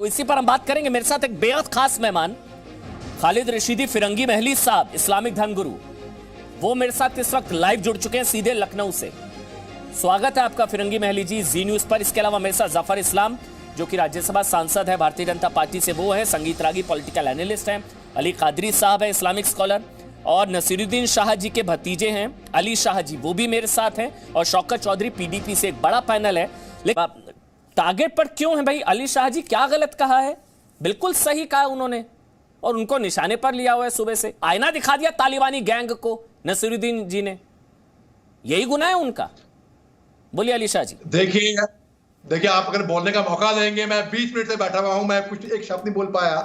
तो इसी पर हम बात करेंगे। मेरे साथ एक बेहद खास मेहमान खालिद रशीदी फिरंगी महली साहब, इस्लामिक धर्मगुरु, वो मेरे साथ इस वक्त लाइव जुड़ चुके हैं सीधे लखनऊ से। स्वागत है आपका फिरंगी महली जी जी न्यूज पर। इसके अलावा मेरे साथ जफर इस्लाम जो कि राज्यसभा सांसद है भारतीय जनता पार्टी से, वो है संगीत रागी पॉलिटिकल एनालिस्ट हैं। अली कादरी साहब है इस्लामिक स्कॉलर, और नसीरुद्दीन शाह जी के भतीजे हैं अली शाह जी, वो भी मेरे साथ हैं, और शौकत चौधरी पीडीपी से। एक बड़ा पैनल है। लेकिन टारगेट पर क्यों है भाई? अली शाह जी क्या गलत कहा है? बिल्कुल सही कहा उन्होंने, और उनको निशाने पर लिया हुआ है। सुबह से आईना दिखा दिया तालिबानी गैंग को नसीरुद्दीन जी ने। यही गुनाह है उनका। बोलिए अली शाह जी। देखिए आप अगर बोलने का मौका देंगे, मैं 20 मिनट से बैठा हुआ हूं, मैं कुछ एक शब्द नहीं बोल पाया,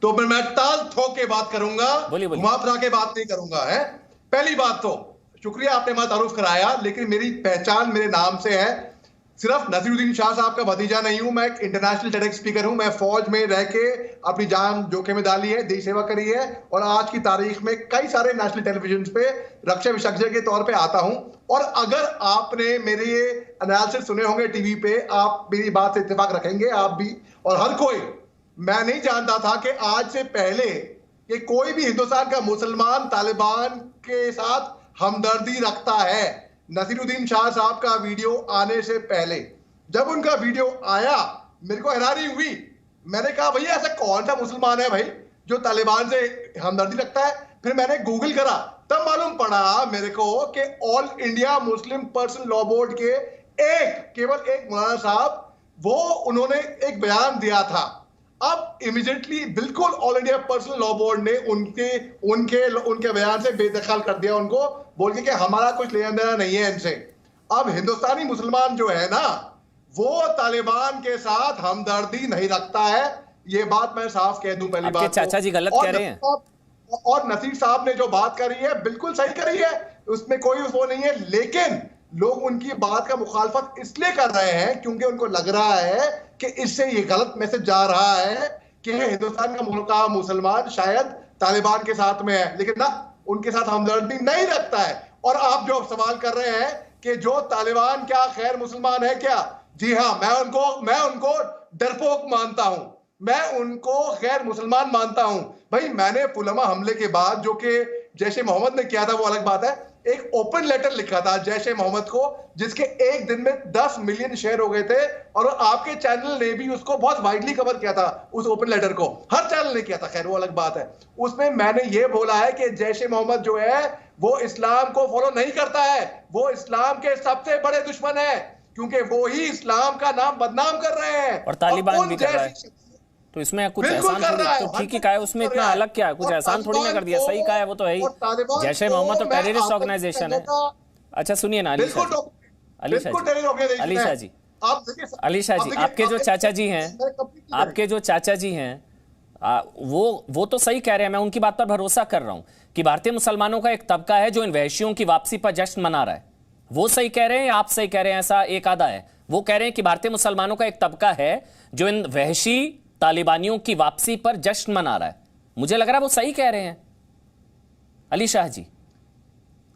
तो मैं टाल ठोक के बात करूंगा, घुमा फिरा के बात नहीं करूंगा। है पहली बात तो शुक्रिया आपने हमारा तारुफ कराया, लेकिन मेरी पहचान मेरे नाम से है। सिर्फ नसीरुद्दीन शाह साहब का भतीजा नहीं हूं, मैं एक इंटरनेशनल टेडेक्स स्पीकर हूं। मैं फौज में रह के अपनी जान जोखिम में डाली है, देश सेवा करी है, और आज की तारीख में कई सारे नेशनल टेलीविजन पे रक्षा विशेषज्ञ के तौर पे आता हूं। और अगर आपने मेरे ये एनालिसिस सुने होंगे टीवी पे, आप मेरी बात से इत्तेफाक रखेंगे, आप भी और हर कोई। मैं नहीं जानता था कि आज से पहले कि कोई भी हिंदुस्तान का मुसलमान तालिबान के साथ हमदर्दी रखता है। नसीरुद्दीन शाह साहब का वीडियो आने से पहले जब उनका वीडियो आया, मेरे को हैरानी हुई। मैंने कहा भैया ऐसा कौन सा मुसलमान है भाई जो तालिबान से हमदर्दी रखता है? फिर मैंने गूगल करा, तब मालूम पड़ा मेरे को कि all India Muslim person law board के केवल एक मौलाना साहब, वो उन्होंने एक बयान दिया था। अब इमीडिएटली बिल्कुल all India personal law board ने उनके बयान से बेदखल कर दिया, उनको बोल के कि हमारा कुछ लेना देना नहीं है इनसे। अब हिंदुस्तानी मुसलमान जो है ना, वो तालिबान के साथ हमदर्दी नहीं रखता है। ये बात मैं साफ कह दूं। पहली बात, चाचा जी गलत कह रहे हैं, और नसीर साहब ने जो बात करी है बिल्कुल सही करी है, उसमें कोई वो नहीं है। लेकिन लोग उनकी बात का मुखालफत इसलिए कर रहे हैं क्योंकि उनको लग रहा है कि इससे ये गलत मैसेज जा रहा है कि हिंदुस्तान का मुल्का मुसलमान शायद तालिबान के साथ में है, लेकिन ना, उनके साथ हमदर्दी नहीं रखता है। और आप जो सवाल कर रहे हैं कि जो तालिबान क्या खैर मुसलमान है क्या? जी हाँ, मैं उनको डरपोक मानता हूं, मैं उनको खैर मुसलमान मानता हूं। भाई मैंने पुलवामा हमले के बाद, जो कि जैश ए मोहम्मद ने किया था वो अलग बात है, एक ओपन लेटर लिखा था जैश ए मोहम्मद को, जिसके एक दिन में 10 मिलियन शेयर हो गए थे, और आपके चैनल ने भी उसको बहुत वाइडली कवर किया था, उस ओपन लेटर को। हर चैनल ने किया था, खैर वो अलग बात है। उसमें मैंने ये बोला है कि जैश ए मोहम्मद जो है वो इस्लाम को फॉलो नहीं करता है, वो इस्लाम के सबसे बड़े दुश्मन है, क्योंकि वो ही इस्लाम का नाम बदनाम कर रहे हैं। और तालिबान भी कर रहा है। तो इसमें कुछ एहसान तो ठीक ही कहा है, उसमें इतना अलग क्या है? कुछ एहसान थोड़ी ना कर दिया, सही कहा है वो तो है ही। जैश ए मोहम्मद तो टेररिस्ट ऑर्गेनाइजेशन है। अच्छा सुनिए ना अली शाह जी, अली शाह जी, अली शाह जी, आपके जो चाचा जी हैं, वो तो सही कह रहे हैं। मैं उनकी बात पर भरोसा कर रहा हूं कि भारतीय मुसलमानों का एक तबका है जो इन वहशियों की वापसी पर जश्न मना रहा है। वो सही कह रहे हैं या आप सही कह रहे हैं? ऐसा एक आधा है, वो कह रहे हैं कि भारतीय मुसलमानों का एक तबका है जो इन वहशी तालिबानियों की वापसी पर जश्न मना रहा है। मुझे लग रहा है वो सही कह रहे हैं। अली शाह जी,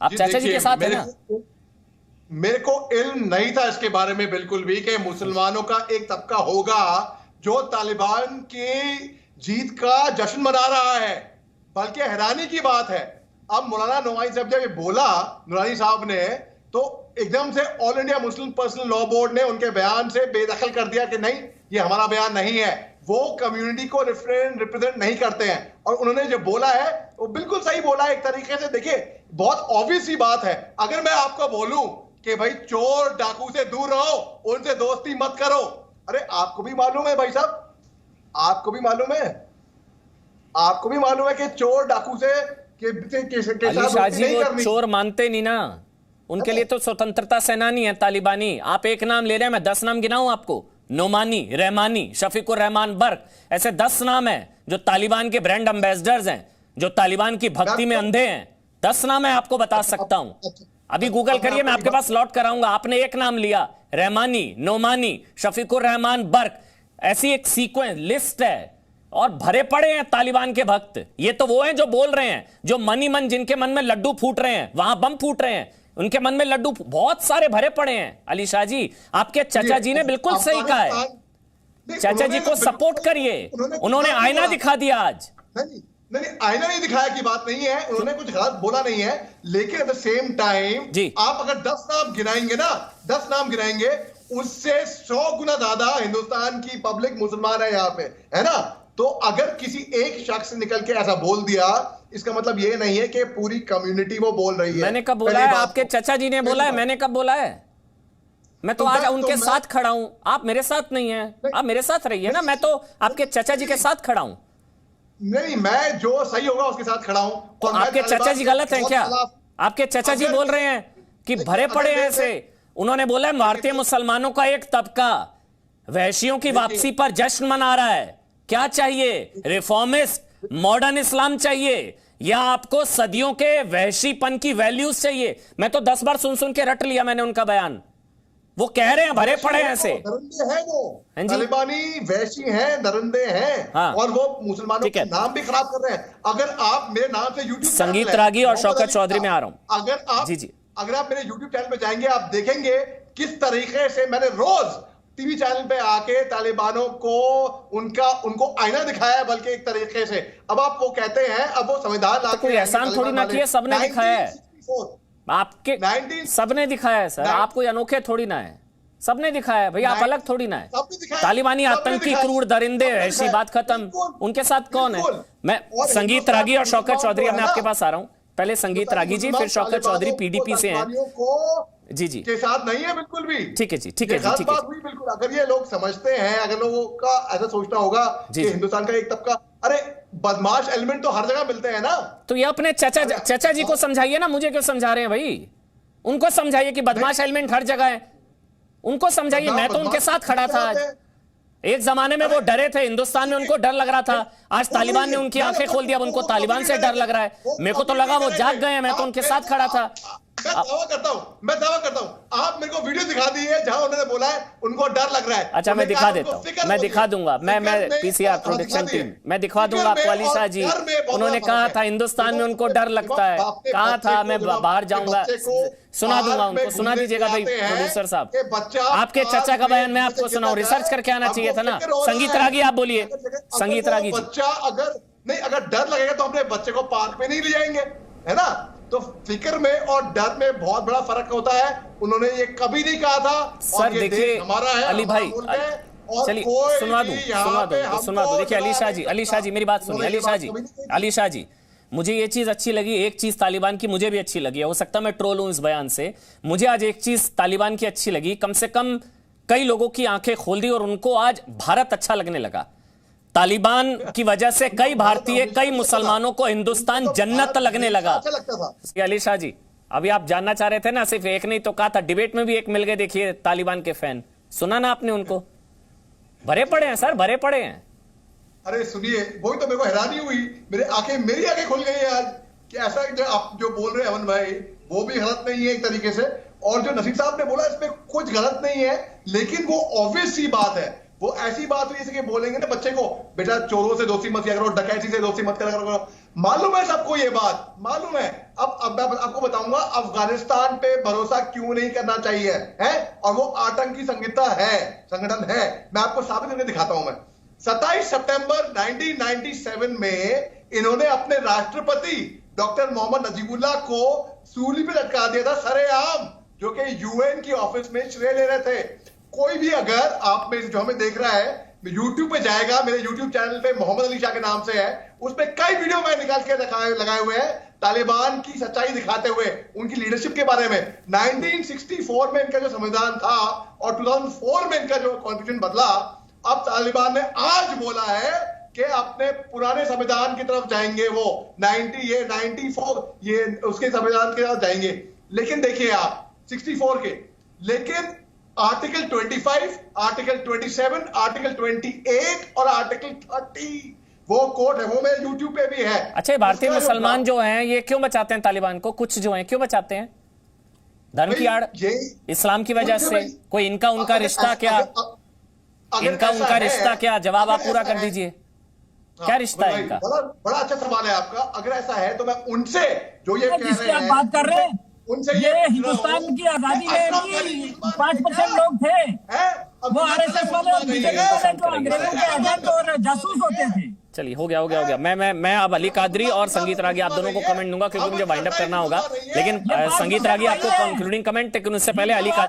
आप चाचा जी के साथ हैं ना? मेरे को इल्म नहीं था इसके बारे में बिल्कुल भी कि मुसलमानों का एक तबका होगा जो तालिबान की जीत का जश्न मना रहा है। बल्कि हैरानी की बात है, अब मौलाना नवाई साहब जब ये बोला, नूरानी साहब ने, तो एकदम से all India Muslim personal law board ने उनके बयान से बेदखल कर दिया कि नहीं, ये हमारा बयान नहीं है, वो कम्युनिटी को रिप्रेजेंट नहीं करते हैं। और उन्होंने जो बोला है वो बिल्कुल सही बोला है एक तरीके से। देखिए बहुत ऑब्वियस सी बात है, अगर मैं आपको बोलूं कि भाई चोर डाकू से दूर रहो, उनसे दोस्ती मत करो, अरे आपको भी मालूम है भाई साहब, आपको भी मालूम है कि चोर डाकू से वो चोर मानते नहीं ना, उनके लिए तो स्वतंत्रता सेनानी है तालिबानी। आप एक नाम ले रहे हैं, मैं 10 नाम गिनाऊं आपको? नोमानी, रहमानी, शफीकुर रहमान बर्क, ऐसे 10 नाम हैं जो तालिबान के ब्रांड एम्बेसडर्स हैं, जो तालिबान की भक्ति में अंधे हैं। 10 नाम मैं आपको बता सकता हूं, अभी गूगल करिए, मैं आपके पास लौट कराऊंगा। आपने एक नाम लिया, रहमानी, नोमानी, शफीकुर रहमान बर्क, ऐसी एक सीक्वेंस लिस्ट है, और भरे पड़े हैं तालिबान के भक्त। ये तो वो हैं जो बोल रहे हैं, जो मन ही मन जिनके मन में लड्डू फूट रहे हैं, वहां बम फूट रहे हैं, उनके मन में लड्डू बहुत सारे भरे पड़े हैं। अली शाह जी, आपके चाचा जी ने बिल्कुल सही कहा है। चाचा जी को सपोर्ट करिए। उन्होंने आईना दिखा दिया आज। नहीं, आईना नहीं दिखाया की बात नहीं है, उन्होंने कुछ गलत बोला नहीं है, लेकिन एट द सेम टाइम आप अगर 10 नाम गिनाएंगे ना, 10 नाम गिनाएंगे, उससे 100 गुना ज्यादा हिंदुस्तान की पब्लिक मुसलमान है यहाँ पे, है ना। तो अगर किसी एक शख्स निकल के ऐसा बोल दिया, इसका मतलब ये नहीं है कि पूरी कम्युनिटी वो बोल रही है। मैंने कब बोला है? आपके चाचा जी ने बोला है। मैंने कब बोला है? मैं तो आज उनके साथ खड़ा हूं, आप मेरे साथ नहीं है। आप मेरे साथ रहिए ना, मैं तो आपके चाचा जी के साथ खड़ा हूं। नहीं, मैं जो सही होगा उसके साथ खड़ा हूं। तो आपके चाचा जी गलत हैं क्या? आपके चाचा जी बोल रहे हैं कि भरे पड़े हैं ऐसे। उन्होंने बोला है भारतीय मुसलमानों का एक तबका वहशियों की वापसी पर जश्न मना रहा है। क्या चाहिए? रिफॉर्मिस्ट मॉडर्न इस्लाम चाहिए या आपको सदियों के वहशीपन की वैल्यूज चाहिए? मैं तो 10 बार सुन सुन के रट लिया मैंने उनका बयान। वो कह रहे हैं भरे पड़े हैं ऐसे। दरिंदे हैं वो, तालिबानी वैशी हैं, दरिंदे हैं। हाँ। और वो मुसलमानों के नाम भी खराब कर रहे हैं। अगर आप मेरे नाम से यूट्यूब संगीत रागी और शौकत चौधरी में आ रहा हूं, अगर आप मेरे यूट्यूब चैनल पे जाएंगे, आप देखेंगे किस तरीके से मैंने रोज टीवी चैनल पे आके तालिबानों को उनको आईना दिखाया है, बल्कि एक तरीके से। अब आप वो कहते हैं, अब वो संविधान तो कोई एहसान थोड़ी ना किया, सबने दिखाया है। आपके सबने दिखाया है सर, आप कोई अनोखे थोड़ी ना है, सबने दिखाया है भैया, आप अलग थोड़ी ना है। तालिबानी आतंकी क्रूर दरिंदे, ऐसी बात खत्म। उनके साथ कौन है? मैं संगीत रागी और शौकत चौधरी, मैं आपके पास आ रहा हूं। पहले संगीत रागी जी, फिर शौकत चौधरी पीडीपी से हैं। जी के साथ नहीं है बिल्कुल भी। ठीक है जी, ठीक है जी, ठीक है। बिल्कुल, अगर ये लोग समझते हैं, अगर लोगों का ऐसा सोचना होगा कि हिंदुस्तान का एक तबका, अरे बदमाश एलिमेंट तो हर जगह मिलते हैं ना। तो ये अपने चाचा जी को समझाइए ना, मुझे क्यों समझा रहे हैं भाई? उनको समझाइए कि बदमाश एलिमेंट हर जगह है, उनको समझाइए। मैं तो उनके साथ खड़ा था आज। एक जमाने में वो डरे थे, हिंदुस्तान में उनको डर लग रहा था। आज तालिबान ने उनकी आंखें खोल दिया, अब उनको तालिबान से डर लग रहा है। मेरे को तो लगा वो जाग गए हैं, मैं तो उनके साथ खड़ा था। मैं दावा करता हूं आप मेरे को वीडियो दिखा दी है जहां उन्होंने बोला है उनको डर लग रहा है। अच्छा, मैं दिखा देता हूं, मैं दिखा दूंगा। मैं पीसीआर प्रोडक्शन टीम, मैं दिखा दूंगा आपको। अली शाह जी, उन्होंने कहा था हिंदुस्तान में उनको डर लगता है, कहा था मैं बाहर जाऊंगा। सुना दूंगा उनको, सुना दीजिएगा भाई प्रोड्यूसर साहब। आपके चाचा का बयान मैं आपको सुनाऊं, रिसर्च करके आना चाहिए था ना। संगीत रागी आप बोलिए, संगीत रागी जी। बच्चा अगर डर लगेगा तो अपने बच्चे को पार्क में नहीं ले जाएंगे, है ना। तो फिक्र में और डर में बहुत बड़ा फर्क होता है। उन्होंने ये कभी नहीं कहा था। सर देखिए हमारा है, अली भाई, चलिए सुना दो। देखिए अली शाह जी मेरी बात सुनिए। अली शाह जी, मुझे ये चीज अच्छी लगी, एक चीज तालिबान की मुझे भी अच्छी लगी है। हो सकता है मैं ट्रोल हूं इस बयान से। मुझे आज एक चीज तालिबान की अच्छी लगी, कम से कम कई लोगों की आंखें खोल दी और उनको आज भारत अच्छा लगने लगा। तालिबान की वजह से कई भारतीय, कई मुसलमानों को हिंदुस्तान जन्नत लगने लगा। अली शाह जी, अभी आप जानना चाह रहे थे ना, सिर्फ एक नहीं तो कहा था, डिबेट में भी एक मिल गए। देखिए तालिबान के फैन, सुना ना आपने उनको? भरे पड़े हैं सर, भरे पड़े हैं। अरे सुनिए, वही तो मेरे को हैरानी हुई, मेरी आंखें खुल गई आज कि ऐसा आप जो बोल रहे हैं अमन भाई, वो भी गलत नहीं है एक तरीके से, और जो नसीब साहब ने बोला इसमें कुछ गलत नहीं है, लेकिन वो ऑब्वियस सी बात है। वो ऐसी बात हुई जैसे कि बोलेंगे ना बच्चे को, बेटा चोरों से दोस्ती मत किया करो, डकैती से दोस्ती मत करा करो। मालूम है सबको ये बात, मालूम है। अब मैं आपको बताऊंगा अफगानिस्तान पे भरोसा क्यों नहीं करना चाहिए है, और वो आतंकी संगठन है। मैं आपको साबित करके दिखाता हूं। मैं 27 सितंबर 1997 में इन्होंने अपने राष्ट्रपति डॉक्टर मोहम्मद नजीबुल्लाह को सूली पे लटका दिया था सरेआम, जो कि यूएन की ऑफिस में श्रेय ले रहे थे। कोई भी अगर आप में जो हमें देख रहा है, यूट्यूब पे जाएगा, मेरे यूट्यूब चैनल पे मोहम्मद अली शाह के नाम से है, उस पे कई वीडियो मैं निकाल के लगाए हुए हैं तालिबान की सच्चाई दिखाते हुए, उनकी लीडरशिप के बारे में। 1964 में इनका जो संविधान था और 2004 में इनका जो कॉन्स्टिट्यूशन बदला, अब तालिबान ने आज बोला है कि अपने पुराने संविधान की तरफ जाएंगे। वो 94 ये उसके संविधान की तरफ जाएंगे। लेकिन देखिए आप 64 के, लेकिन आर्टिकल 25, आर्टिकल 27, आर्टिकल 28 और आर्टिकल 30 वो कोड है, वो मेरे यूट्यूब पे भी है। अच्छा, भारतीय मुसलमान जो हैं ये क्यों बचाते हैं तालिबान को? कुछ जो हैं क्यों बचाते हैं? धर्म की आड़, इस्लाम की वजह से? कोई इनका उनका रिश्ता क्या? इनका उनका रिश्ता क्या? जवाब आप पूरा कर दीजिए, क्या रिश्ता है इनका? बड़ा अच्छा सवाल है आपका। अगर ऐसा है तो मैं उनसे जो ये बात कर रहे हैं, ये हिंदुस्तान की आजादी में 5% लोग थे। वो आरएसएस वाले और बीजेपी वाले तो अंग्रेजों के एजेंट और जासूस होते थे। चलिए हो गया। मैं अब अली कादरी और संगीत रागी आप दोनों को कमेंट दूंगा क्योंकि मुझे वाइंड अप करना होगा, लेकिन संगीत रागी आपको कंक्लूडिंग कमेंट, लेकिन उससे पहले अली कादरी